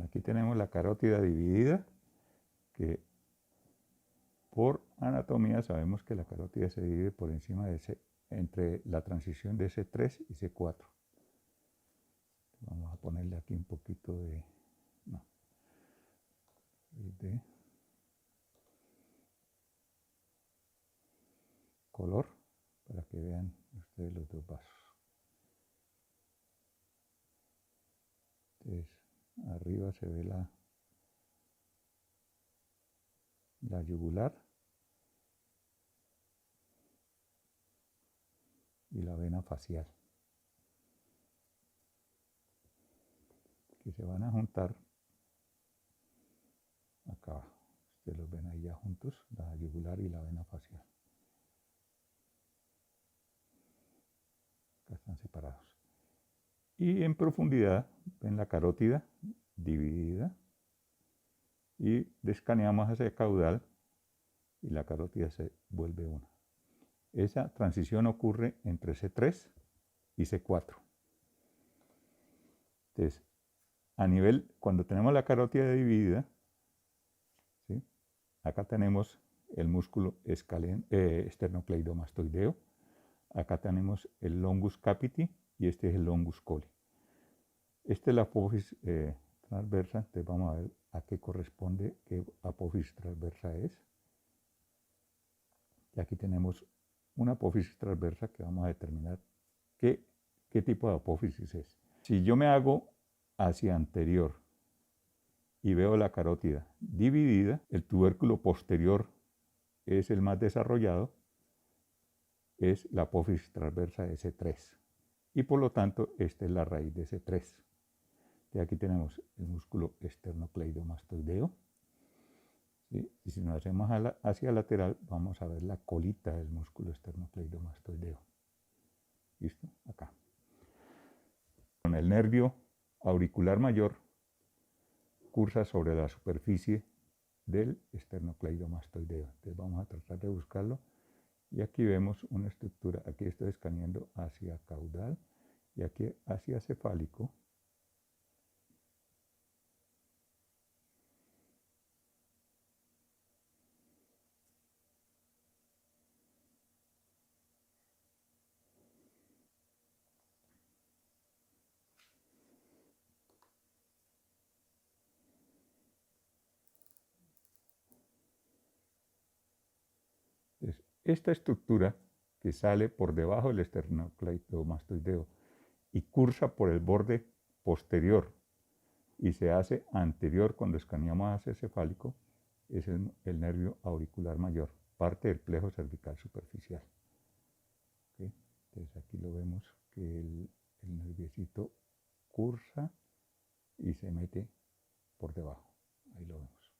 Aquí tenemos la carótida dividida, que por anatomía sabemos que la carótida se divide por encima de entre la transición de C3 y C4. Vamos a ponerle aquí un poquito de, no, de color para que vean ustedes los dos vasos. Entonces, arriba se ve la yugular y la vena facial, que se van a juntar acá abajo. Ustedes los ven ahí ya juntos, la yugular y la vena facial. Acá están separados. Y en profundidad ven la carótida dividida y escaneamos hacia el caudal y la carótida se vuelve una. Esa transición ocurre entre C3 y C4. Entonces, a nivel, cuando tenemos la carótida dividida, ¿sí? Acá tenemos el músculo esternocleidomastoideo, acá tenemos el longus capiti y este es el longus coli. Esta es la apófisis transversa, entonces vamos a ver a qué corresponde, qué apófisis transversa es. Y aquí tenemos una apófisis transversa que vamos a determinar qué tipo de apófisis es. Si yo me hago hacia anterior y veo la carótida dividida, el tubérculo posterior es el más desarrollado, es la apófisis transversa de C3. Y por lo tanto, esta es la raíz de C3. Y aquí tenemos el músculo esternocleidomastoideo. ¿Sí? Y si nos hacemos hacia lateral, vamos a ver la colita del músculo esternocleidomastoideo. ¿Listo? Acá. Con el nervio auricular mayor cursa sobre la superficie del esternocleidomastoideo. Entonces vamos a tratar de buscarlo. Y aquí vemos una estructura. Aquí estoy escaneando hacia caudal y aquí hacia cefálico. Entonces, esta estructura que sale por debajo del esternocleidomastoideo y cursa por el borde posterior y se hace anterior cuando escaneamos hacia cefálico, es el nervio auricular mayor, parte del plejo cervical superficial. ¿Okay? Entonces aquí lo vemos que el nerviecito cursa y se mete por debajo. Ahí lo vemos.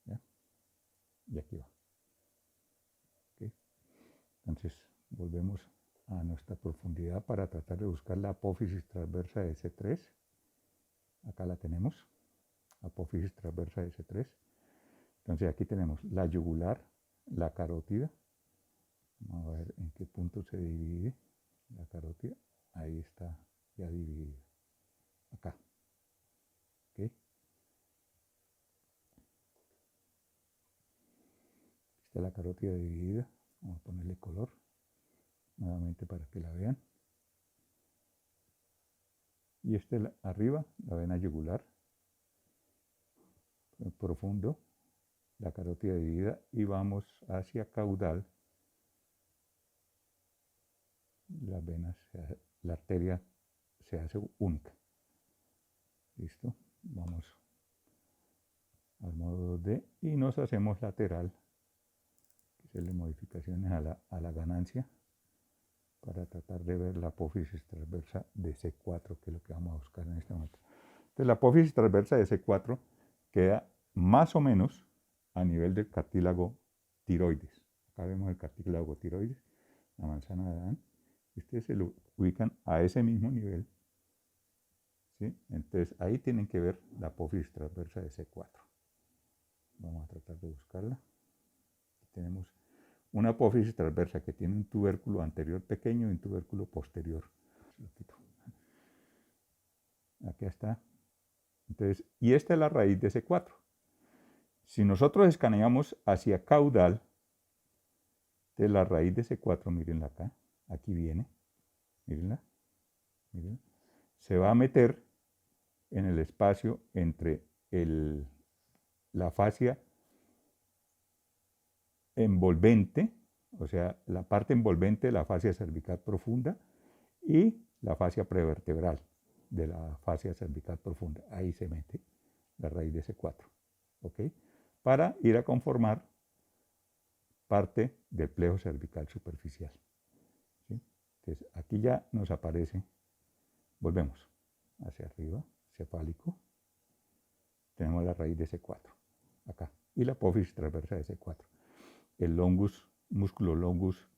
¿Ya? Y aquí va. ¿Okay? Entonces volvemos a nuestra profundidad para tratar de buscar la apófisis transversa de C3. Acá la tenemos, apófisis transversa de C3. Entonces aquí tenemos la yugular, la carótida. Vamos a ver en qué punto se divide la carótida. Ahí está ya dividida. Acá. ¿Okay? Esta es la carótida dividida. Vamos a ponerle color nuevamente para que la vean. Y este arriba, la vena yugular, profundo, la carótida dividida, y vamos hacia caudal. Las venas, la arteria se hace única. ¿Listo? Vamos al modo 2D y nos hacemos lateral, hacerle modificaciones a la ganancia para tratar de ver la apófisis transversa de C4, que es lo que vamos a buscar en este momento. Entonces, la apófisis transversa de C4 queda más o menos a nivel del cartílago tiroides. Acá vemos el cartílago tiroides, la manzana de Adán. Ustedes se lo ubican a ese mismo nivel. ¿Sí? Entonces, ahí tienen que ver la apófisis transversa de C4. Vamos a tratar de buscarla. Aquí tenemos una apófisis transversa que tiene un tubérculo anterior pequeño y un tubérculo posterior. Aquí está Entonces, y esta es la raíz de C4. Si nosotros escaneamos hacia caudal, de la raíz de C4, mírenla acá, aquí viene, mírenla, mírenla, se va a meter en el espacio entre la fascia envolvente, o sea, la parte envolvente de la fascia cervical profunda y la fascia prevertebral de la fascia cervical profunda. Ahí se mete la raíz de C4, ¿ok? Para ir a conformar parte del plejo cervical superficial. ¿Sí? Entonces, aquí ya nos aparece, volvemos hacia arriba, cefálico, tenemos la raíz de C4, acá, y la apófisis transversa de C4. El longus, músculo longus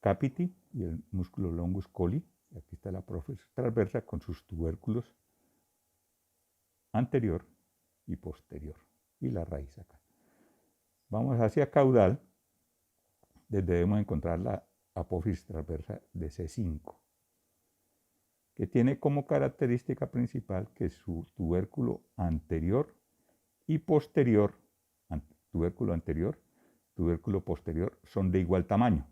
capiti y el músculo longus coli, y aquí está la apófisis transversa con sus tubérculos anterior y posterior, y la raíz acá. Vamos hacia caudal, donde debemos encontrar la apófisis transversa de C5, que tiene como característica principal que su tubérculo anterior y posterior, tubérculo anterior, tubérculo posterior, son de igual tamaño.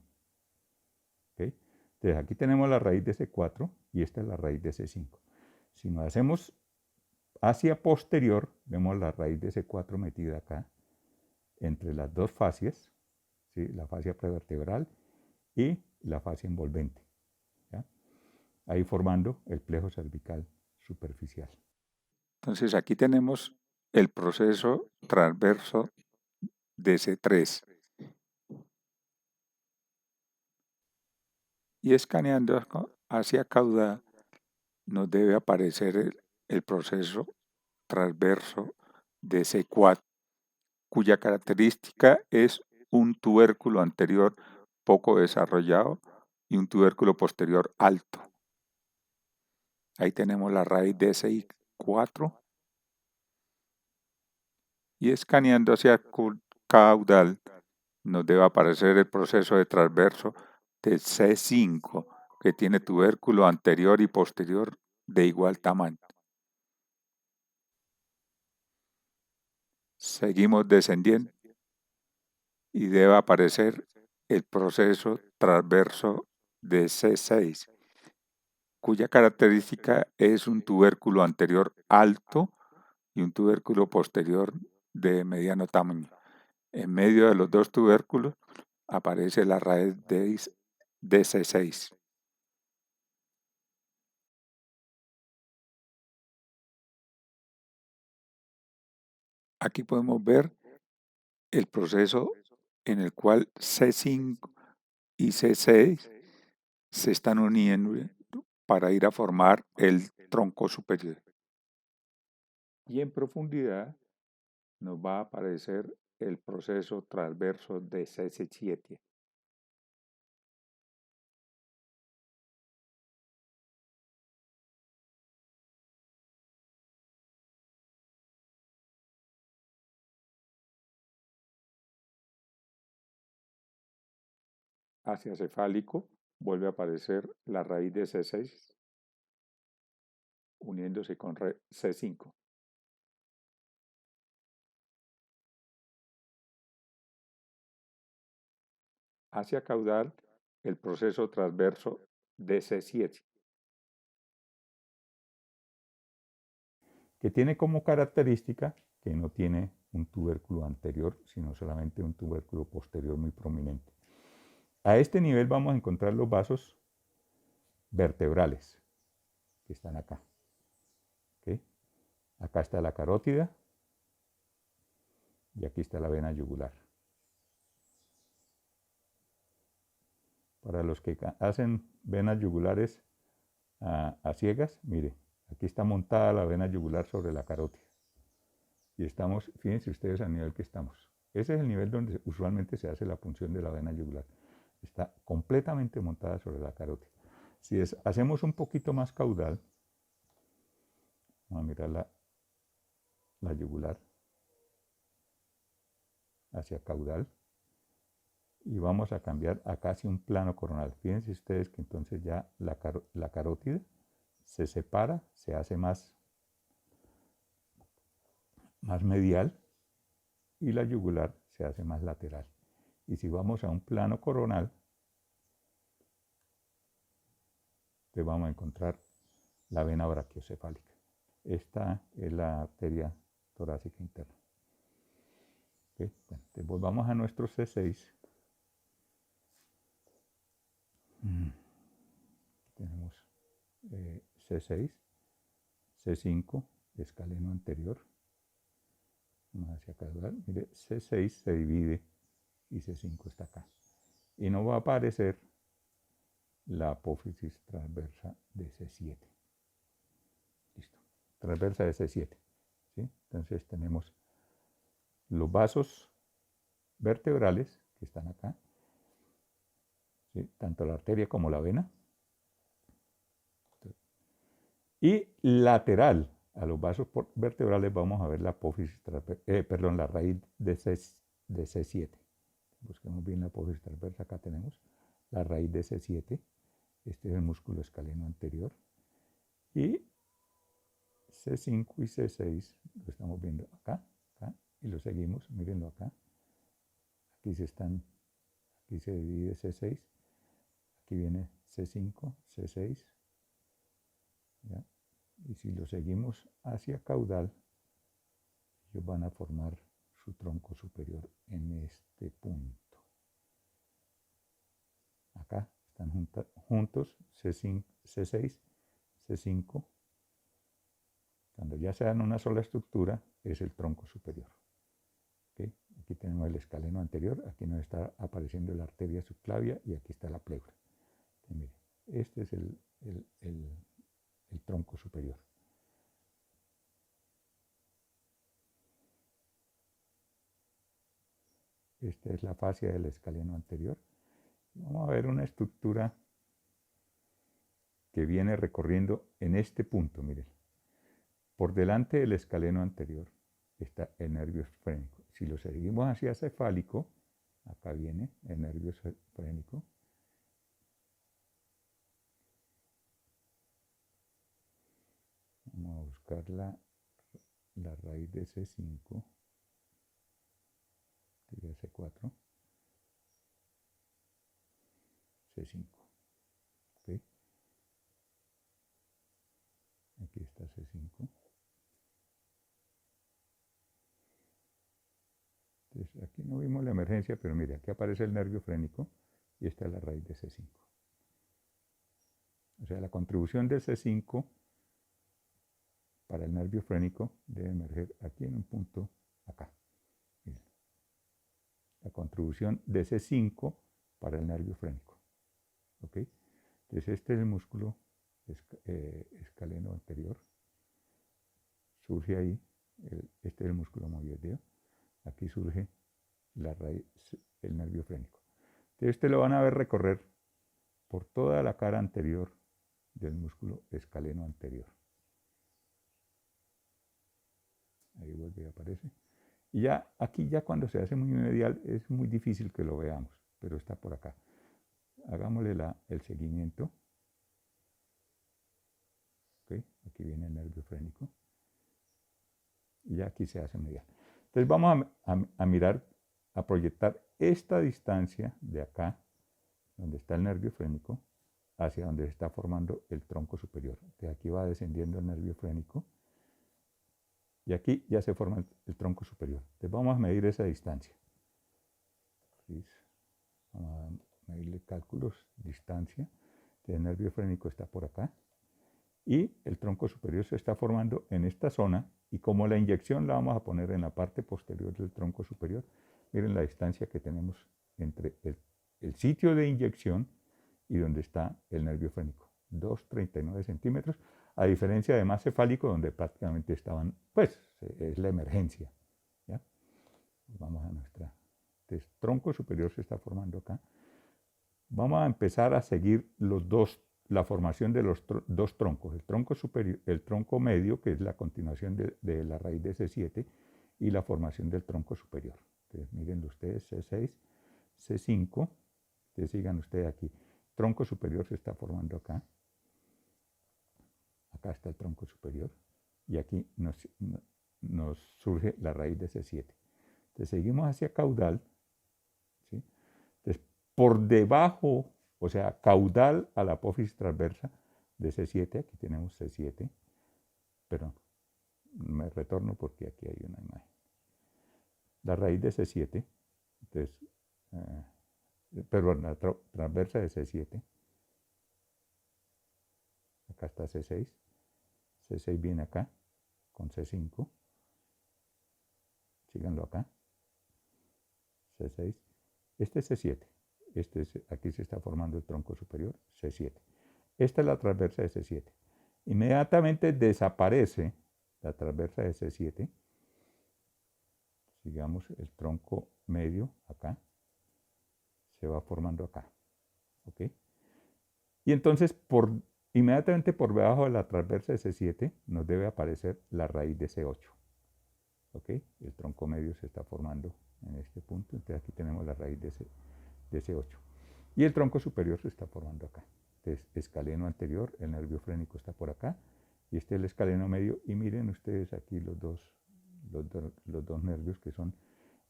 ¿Okay? Entonces aquí tenemos la raíz de C4 y esta es la raíz de C5. Si nos hacemos hacia posterior, vemos la raíz de C4 metida acá, entre las dos fascias, ¿sí? La fascia prevertebral y la fascia envolvente, ¿ya? Ahí formando el plejo cervical superficial. Entonces aquí tenemos el proceso transverso de C3. Y escaneando hacia caudal nos debe aparecer el proceso transverso de C4, cuya característica es un tubérculo anterior poco desarrollado y un tubérculo posterior alto. Ahí tenemos la raíz de C4 y escaneando hacia caudal nos debe aparecer el proceso de transverso de C5, que tiene tubérculo anterior y posterior de igual tamaño. Seguimos descendiendo y debe aparecer el proceso transverso de C6, cuya característica es un tubérculo anterior alto y un tubérculo posterior de mediano tamaño. En medio de los dos tubérculos aparece la raíz de C6. Aquí podemos ver el proceso en el cual C5 y C6 se están uniendo para ir a formar el tronco superior. Y en profundidad nos va a aparecer el proceso transverso de C7. Hacia cefálico vuelve a aparecer la raíz de C6 uniéndose con C5. Hacia caudal el proceso transverso de C7, que tiene como característica que no tiene un tubérculo anterior, sino solamente un tubérculo posterior muy prominente. A este nivel vamos a encontrar los vasos vertebrales, que están acá. ¿Okay? Acá está la carótida y aquí está la vena yugular. Para los que hacen venas yugulares a ciegas, mire, aquí está montada la vena yugular sobre la carótida. Y estamos, fíjense ustedes al nivel que estamos. Ese es el nivel donde usualmente se hace la punción de la vena yugular. Está completamente montada sobre la carótida. Si hacemos un poquito más caudal, vamos a mirar la yugular hacia caudal y vamos a cambiar a casi un plano coronal. Fíjense ustedes que entonces ya la carótida se separa, se hace más más medial y la yugular se hace más lateral. Y si vamos a un plano coronal, te vamos a encontrar la vena brachiocefálica. Esta es la arteria torácica interna. ¿Okay? Bueno, entonces volvamos a nuestro C6. Tenemos C6, C5, escaleno anterior. Vamos hacia caudal. Mire, C6 se divide y C5 está acá. Y no va a aparecer la apófisis transversa de C7. Listo. Transversa de C7. ¿Sí? Entonces tenemos los vasos vertebrales que están acá, ¿sí? Tanto la arteria como la vena. Y lateral a los vasos vertebrales vamos a ver la apófisis la raíz de C7. Busquemos bien la apófisis transversa, acá tenemos la raíz de C7. Este es el músculo escaleno anterior. Y C5 y C6 lo estamos viendo acá, y lo seguimos, mírenlo acá. Aquí se divide C6, aquí viene C5, C6, ¿ya? Y si lo seguimos hacia caudal, ellos van a formar su tronco superior en este punto. Acá están juntos C5, C6, C5. Cuando ya se dan una sola estructura, es el tronco superior. ¿Okay? Aquí tenemos el escaleno anterior, aquí nos está apareciendo la arteria subclavia y aquí está la pleura. Entonces, mire, este es el tronco superior. Esta es la fascia del escaleno anterior. Vamos a ver una estructura que viene recorriendo en este punto, miren. Por delante del escaleno anterior está el nervio esfrénico. Si lo seguimos hacia cefálico, acá viene el nervio esfrénico. Vamos a buscar la raíz de C5, sería C4, C5. ¿Okay? Aquí está C5. Entonces, aquí no vimos la emergencia, pero mire, aquí aparece el nervio frénico y esta es la raíz de C5. O sea, la contribución del C5 para el nervio frénico debe emerger aquí en un punto acá. Miren. La contribución de C5 para el nervio frénico. ¿Ok? Entonces, este es el músculo escaleno anterior. Surge ahí, este es el músculo moviodeo. Aquí surge la raíz, el nervio frénico. Entonces, este lo van a ver recorrer por toda la cara anterior del músculo escaleno anterior. Ahí vuelve y aparece. Y ya aquí ya cuando se hace muy medial es muy difícil que lo veamos, pero está por acá. Hagámosle el seguimiento. ¿Okay? Aquí viene el nervio frénico. Y ya aquí se hace medial. Entonces vamos a mirar, a proyectar esta distancia de acá, donde está el nervio frénico, hacia donde se está formando el tronco superior. De aquí va descendiendo el nervio frénico. Y aquí ya se forma el tronco superior. Entonces vamos a medir esa distancia. Vamos a medirle cálculos, distancia. El nervio frénico está por acá. Y el tronco superior se está formando en esta zona. Y como la inyección la vamos a poner en la parte posterior del tronco superior, miren la distancia que tenemos entre el sitio de inyección y donde está el nervio frénico. 2,39 centímetros. A diferencia de más cefálico, donde prácticamente estaban, pues, es la emergencia. ¿Ya? Vamos a nuestra. Entonces, tronco superior se está formando acá. Vamos a empezar a seguir la formación de los dos troncos. El tronco superior, el tronco medio, que es la continuación de la raíz de C7, y la formación del tronco superior. Entonces, miren ustedes, C6, C5. Entonces, sigan ustedes aquí. Tronco superior se está formando acá. Acá está el tronco superior y aquí nos nos surge la raíz de C7. Entonces seguimos hacia caudal, ¿sí? Entonces por debajo, o sea, caudal a la apófisis transversa de C7, aquí tenemos C7, pero me retorno porque aquí hay una imagen. La raíz de C7, entonces, perdón, la transversa de C7, acá está C6, C6 viene acá con C5, síganlo acá, C6, este es C7, aquí se está formando el tronco superior, C7. Esta es la transversa de C7. Inmediatamente desaparece la transversa de C7, sigamos el tronco medio acá, se va formando acá, ¿ok? Y entonces inmediatamente por debajo de la transversa de C7 nos debe aparecer la raíz de C8, ¿ok? El tronco medio se está formando en este punto, entonces aquí tenemos la raíz de C8. Y el tronco superior se está formando acá. Entonces, escaleno anterior, el nervio frénico está por acá, y este es el escaleno medio, y miren ustedes aquí los dos nervios que son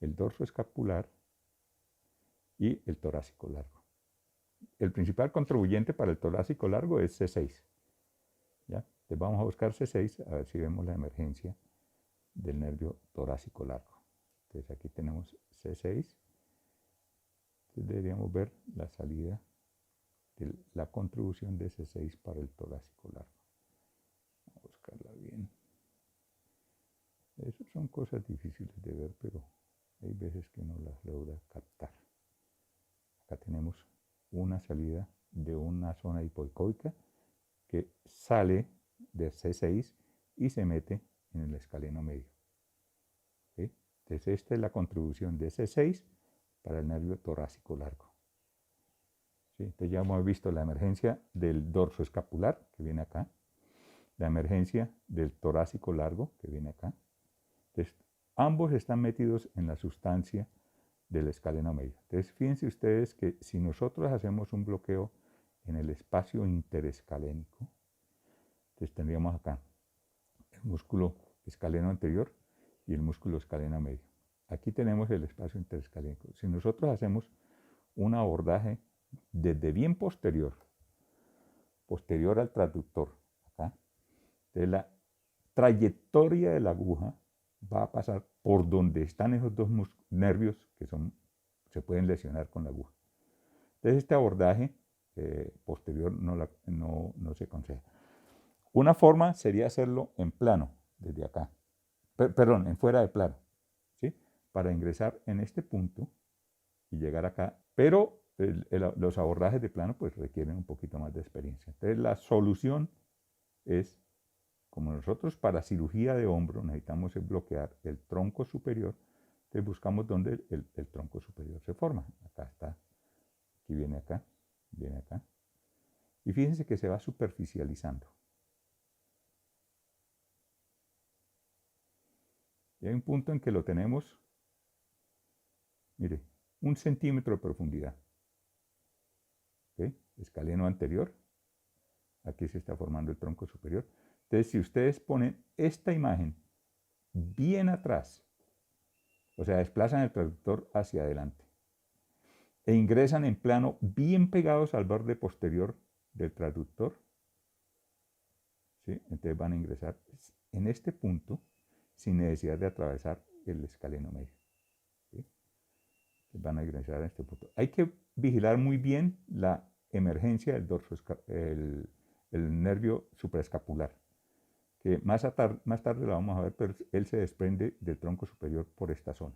el dorso escapular y el torácico largo. El principal contribuyente para el torácico largo es C6. ¿Ya? Entonces vamos a buscar C6 a ver si vemos la emergencia del nervio torácico largo. Entonces aquí tenemos C6. Entonces deberíamos ver la salida de la contribución de C6 para el torácico largo. Vamos a buscarla bien. Esas son cosas difíciles de ver, pero hay veces que uno las logra captar. Acá tenemos una salida de una zona hipoicóica que sale de C6 y se mete en el escaleno medio. ¿Sí? Entonces esta es la contribución de C6 para el nervio torácico largo. ¿Sí? Entonces ya hemos visto la emergencia del dorso escapular, que viene acá, la emergencia del torácico largo, que viene acá. Entonces, ambos están metidos en la sustancia del escaleno medio. Entonces, fíjense ustedes que si nosotros hacemos un bloqueo en el espacio interescalénico, entonces tendríamos acá el músculo escaleno anterior y el músculo escaleno medio. Aquí tenemos el espacio interescalénico. Si nosotros hacemos un abordaje desde bien posterior al transductor, acá, de la trayectoria de la aguja va a pasar por donde están esos dos nervios que se pueden lesionar con la aguja. Entonces este abordaje posterior no se aconseja. Una forma sería hacerlo en plano, desde acá, perdón, en fuera de plano, ¿sí? Para ingresar en este punto y llegar acá, pero los abordajes de plano pues requieren un poquito más de experiencia. Entonces la solución es, como nosotros para cirugía de hombro necesitamos bloquear el tronco superior, entonces buscamos dónde el tronco superior se forma. Acá está, aquí viene acá, y fíjense que se va superficializando. Y hay un punto en que lo tenemos, mire, 1 centímetro de profundidad. ¿Okay? Escaleno anterior, aquí se está formando el tronco superior. Entonces, si ustedes ponen esta imagen bien atrás, o sea, desplazan el traductor hacia adelante, e ingresan en plano bien pegados al borde posterior del traductor, ¿sí? Entonces van a ingresar en este punto sin necesidad de atravesar el escaleno medio. ¿Sí? Van a ingresar en este punto. Hay que vigilar muy bien la emergencia del dorso, el nervio supraescapular, que más tarde lo vamos a ver, pero él se desprende del tronco superior por esta zona.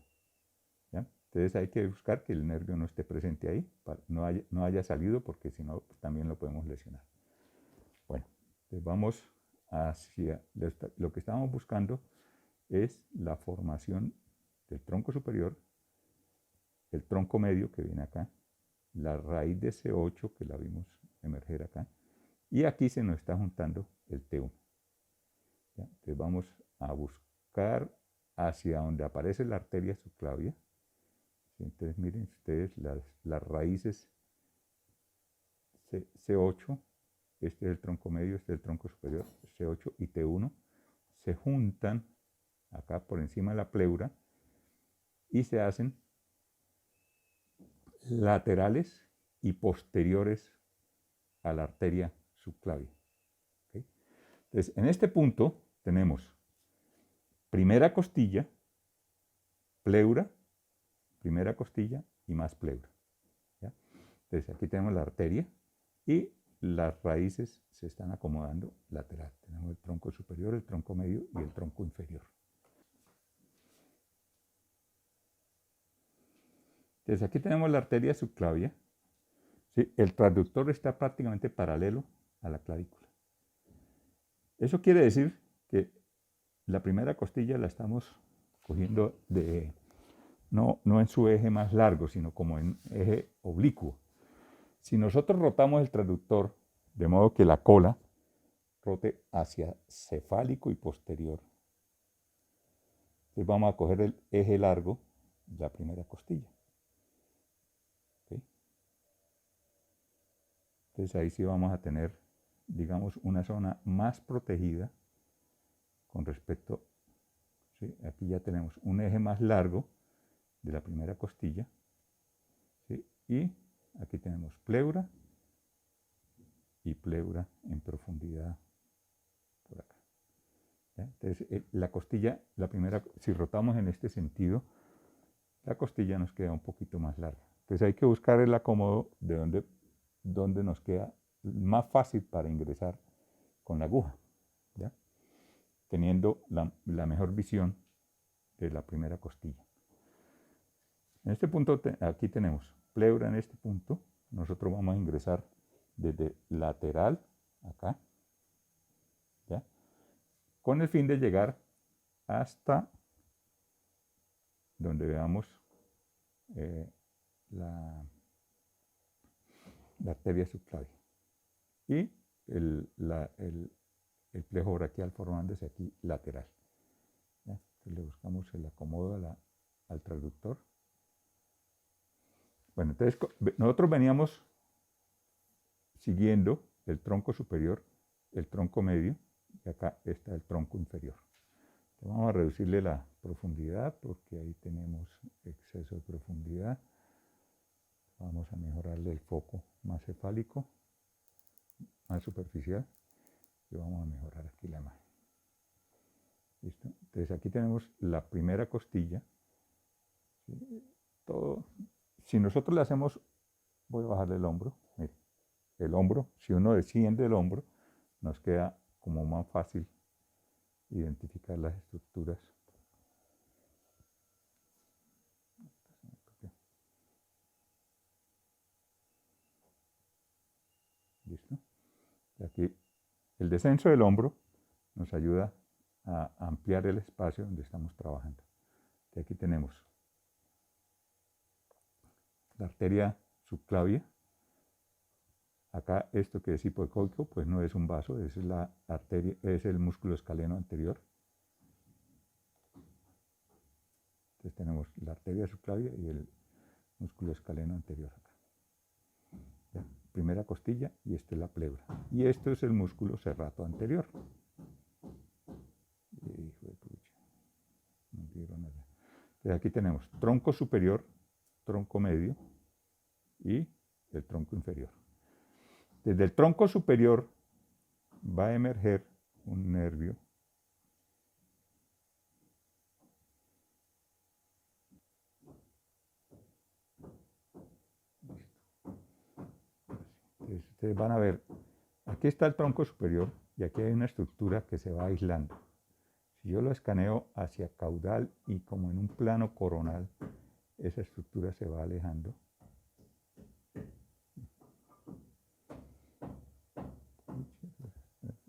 ¿Ya? Entonces hay que buscar que el nervio no esté presente ahí, no haya salido, porque si no, pues también lo podemos lesionar. Bueno, entonces vamos hacia lo que estábamos buscando es la formación del tronco superior, el tronco medio que viene acá, la raíz de C8 que la vimos emerger acá, y aquí se nos está juntando el T1. ¿Ya? Entonces vamos a buscar hacia donde aparece la arteria subclavia. Entonces miren ustedes las raíces C8, este es el tronco medio, este es el tronco superior, C8 y T1 se juntan acá por encima de la pleura, y se hacen laterales y posteriores a la arteria subclavia. ¿Okay? Entonces, en este punto tenemos primera costilla, pleura, primera costilla y más pleura. ¿Ya? Entonces, aquí tenemos la arteria y las raíces se están acomodando lateral. Tenemos el tronco superior, el tronco medio y el tronco inferior. Entonces, aquí tenemos la arteria subclavia. ¿Sí? El transductor está prácticamente paralelo a la clavícula. Eso quiere decir que la primera costilla la estamos cogiendo no en su eje más largo, sino como en eje oblicuo. Si nosotros rotamos el transductor de modo que la cola rote hacia cefálico y posterior, entonces vamos a coger el eje largo de la primera costilla. ¿Okay? Entonces ahí sí vamos a tener, digamos, una zona más protegida con respecto, ¿sí? Aquí ya tenemos un eje más largo de la primera costilla, ¿sí? Y aquí tenemos pleura y pleura en profundidad por acá. ¿Ya? Entonces la costilla, la primera, si rotamos en este sentido, la costilla nos queda un poquito más larga. Entonces hay que buscar el acomodo de donde nos queda más fácil para ingresar con la aguja, ¿ya? Teniendo la mejor visión de la primera costilla. En este punto, aquí tenemos pleura en este punto. Nosotros vamos a ingresar desde lateral, acá, ¿ya? Con el fin de llegar hasta donde veamos la arteria subclavia. Y el plejo braquial formándose aquí lateral. ¿Ya? Entonces le buscamos el acomodo al transductor. Bueno, entonces nosotros veníamos siguiendo el tronco superior, el tronco medio, y acá está el tronco inferior. Entonces vamos a reducirle la profundidad porque ahí tenemos exceso de profundidad. Vamos a mejorarle el foco más cefálico, más superficial, y vamos a mejorar aquí la imagen. ¿Listo? Entonces aquí tenemos la primera costilla. ¿Sí? Todo. Si nosotros le hacemos, voy a bajarle el hombro, mire, el hombro, si uno desciende el hombro, nos queda como más fácil identificar las estructuras. ¿Listo? Y aquí el descenso del hombro nos ayuda a ampliar el espacio donde estamos trabajando. Y aquí tenemos la arteria subclavia. Acá esto que es hipoecoico, pues no es un vaso, es la arteria, es el músculo escaleno anterior. Entonces tenemos la arteria subclavia y el músculo escaleno anterior acá. ¿Ya? Primera costilla y esta es la pleura. Y esto es el músculo serrato anterior. Hijo de pucha. No dieron nada. Entonces aquí tenemos tronco superior, tronco medio y el tronco inferior. Desde el tronco superior va a emerger un nervio Entonces, ustedes van a ver, aquí está el tronco superior y aquí hay una estructura que se va aislando. Si yo lo escaneo hacia caudal y como en un plano coronal, esa estructura se va alejando.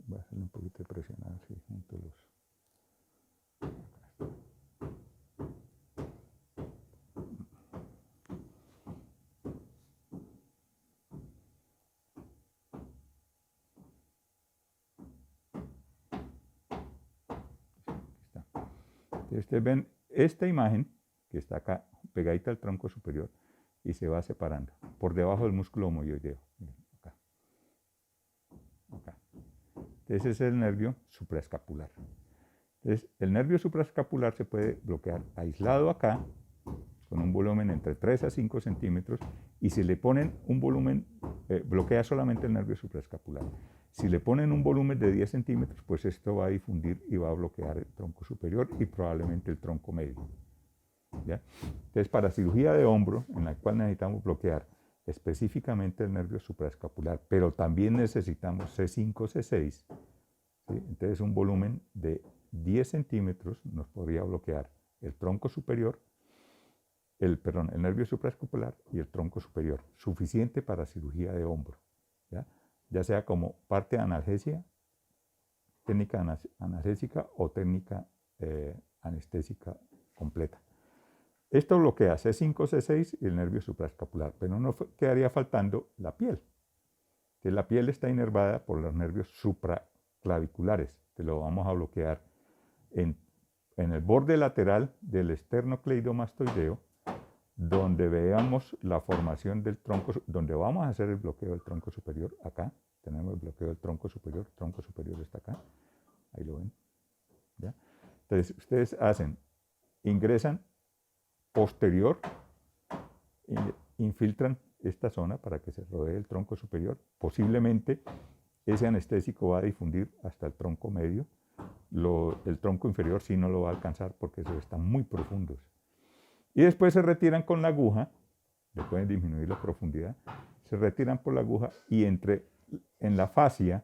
Voy a hacerle un poquito de presión así junto los... Entonces, ustedes ven esta imagen que está acá pegadita al tronco superior y se va separando por debajo del músculo homoioideo. Acá. Acá. Ese es el nervio supraescapular. Entonces, el nervio supraescapular se puede bloquear aislado acá, con un volumen entre 3 a 5 centímetros, y si le ponen un volumen, bloquea solamente el nervio supraescapular. Si le ponen un volumen de 10 centímetros, pues esto va a difundir y va a bloquear el tronco superior y probablemente el tronco medio. ¿Ya? Entonces, para cirugía de hombro, en la cual necesitamos bloquear específicamente el nervio supraescapular, pero también necesitamos C5, C6, ¿sí? Entonces un volumen de 10 centímetros nos podría bloquear el tronco superior, el nervio supraescapular y el tronco superior, suficiente para cirugía de hombro, ya sea como parte de analgesia, técnica analgésica o técnica anestésica completa. Esto bloquea C5, C6 y el nervio supraescapular, pero no quedaría faltando la piel, que la piel está inervada por los nervios supraclaviculares, que lo vamos a bloquear en el borde lateral del esternocleidomastoideo, donde veamos la formación del tronco, donde vamos a hacer el bloqueo del tronco superior. Acá tenemos el bloqueo del tronco superior está acá, ahí lo ven, ¿ya? Entonces ustedes ingresan posterior, infiltran esta zona para que se rodee el tronco superior. Posiblemente ese anestésico va a difundir hasta el tronco medio. El tronco inferior sí no lo va a alcanzar porque esos están muy profundos. Y después se retiran con la aguja, le pueden disminuir la profundidad, se retiran por la aguja y en la fascia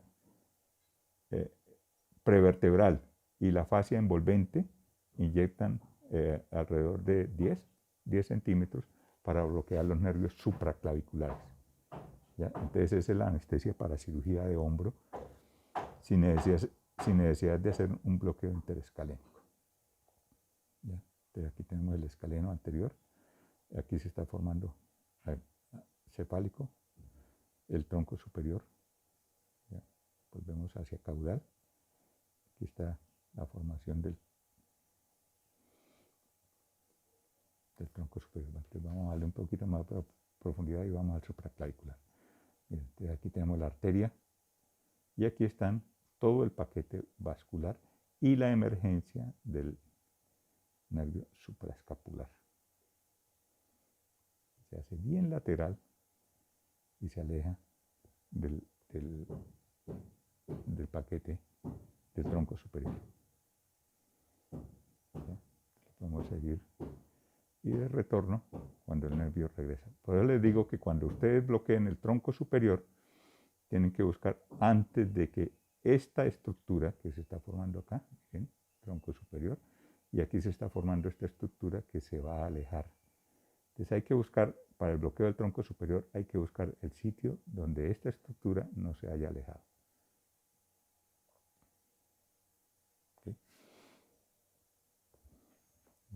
prevertebral y la fascia envolvente inyectan alrededor de 10 centímetros para bloquear los nervios supraclaviculares. ¿Ya? Entonces esa es la anestesia para cirugía de hombro sin necesidad de hacer un bloqueo interescalénico. ¿Ya? Entonces aquí tenemos el escaleno anterior, aquí se está formando cefálico, el tronco superior, ¿ya? Volvemos hacia caudal, aquí está la formación del tronco superior. Entonces vamos a darle un poquito más de profundidad y vamos al supraclavicular. Entonces aquí tenemos la arteria y aquí están todo el paquete vascular y la emergencia del nervio supraescapular. Se hace bien lateral y se aleja del paquete del tronco superior. ¿Ya? Podemos seguir. Y de retorno cuando el nervio regresa. Por eso les digo que cuando ustedes bloqueen el tronco superior, tienen que buscar antes de que esta estructura que se está formando acá, ¿ven? Tronco superior, y aquí se está formando esta estructura que se va a alejar. Entonces hay que buscar, para el bloqueo del tronco superior, hay que buscar el sitio donde esta estructura no se haya alejado. ¿Okay?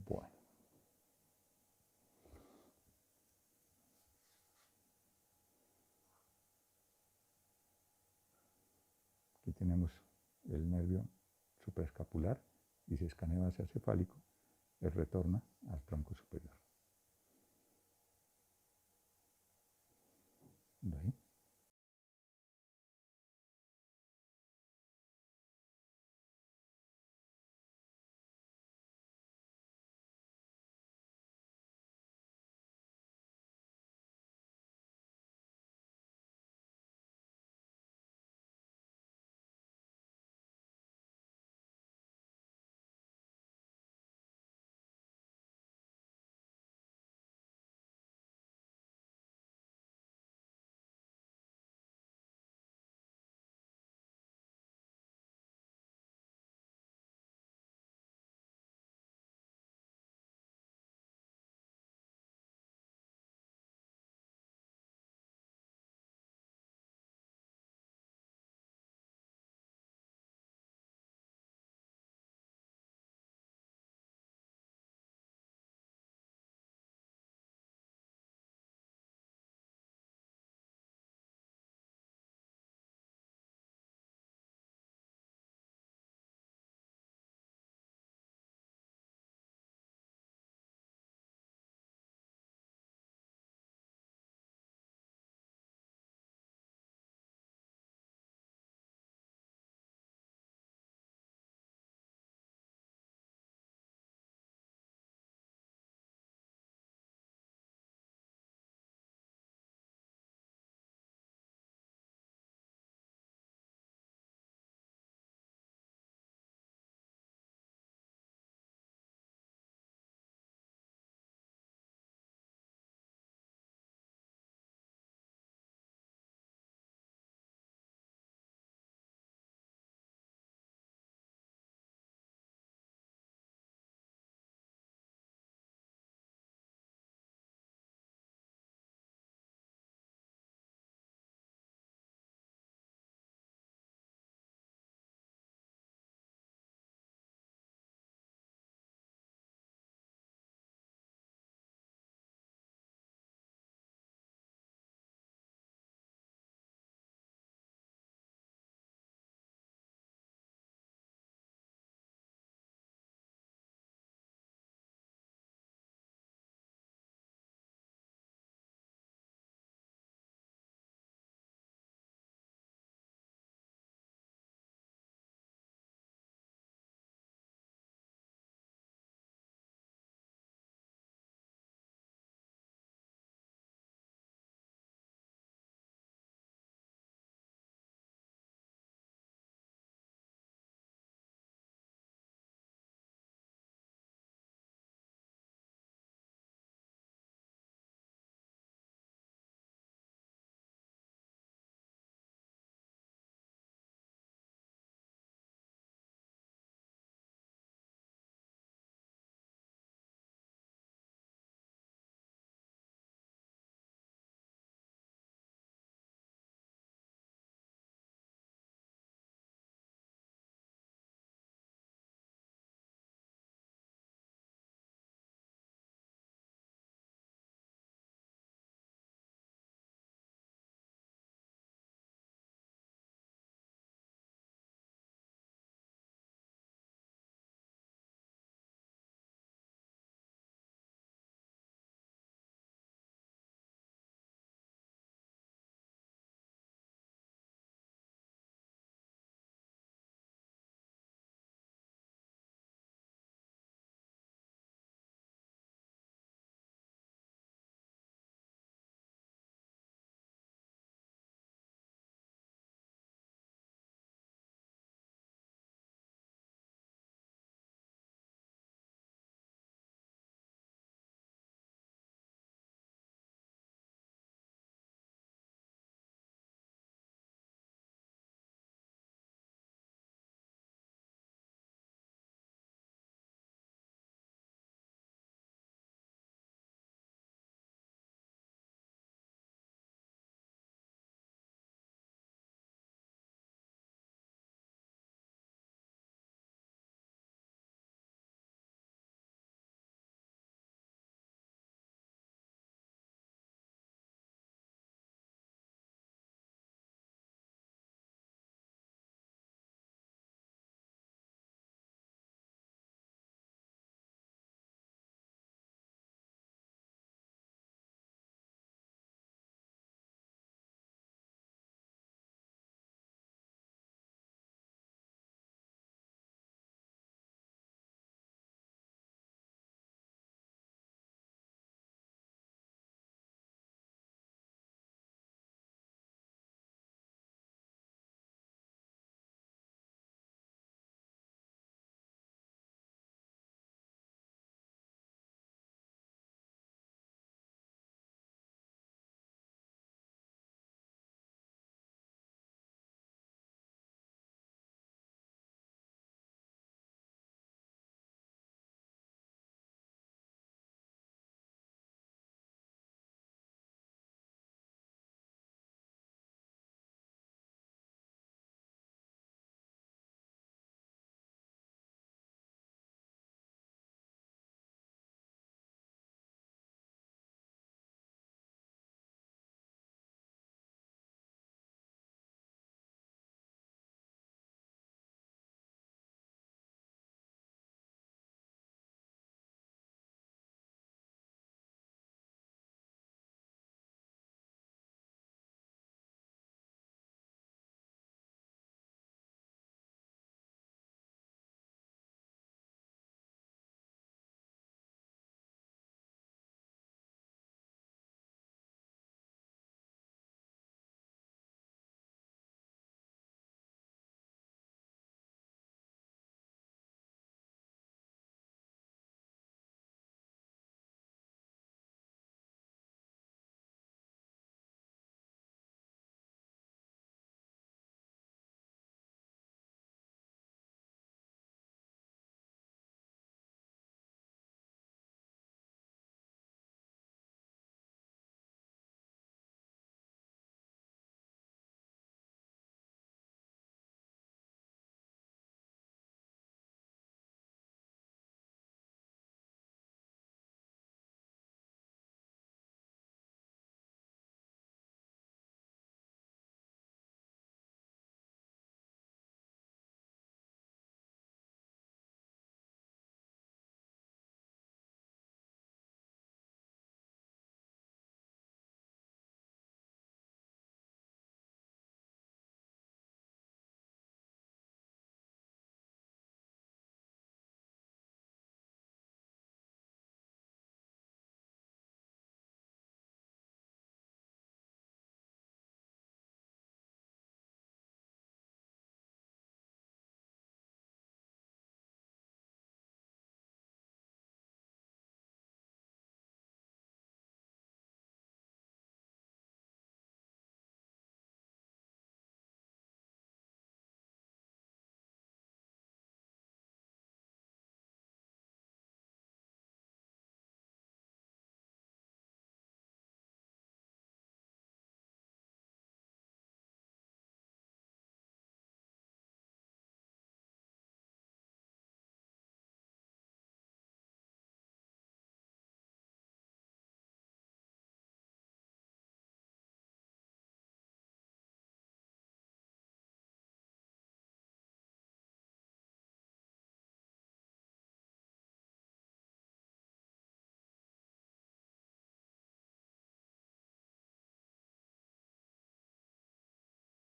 Bueno. Aquí tenemos el nervio supraescapular y se escanea hacia el cefálico, él retorna al tronco superior. ¿Ve?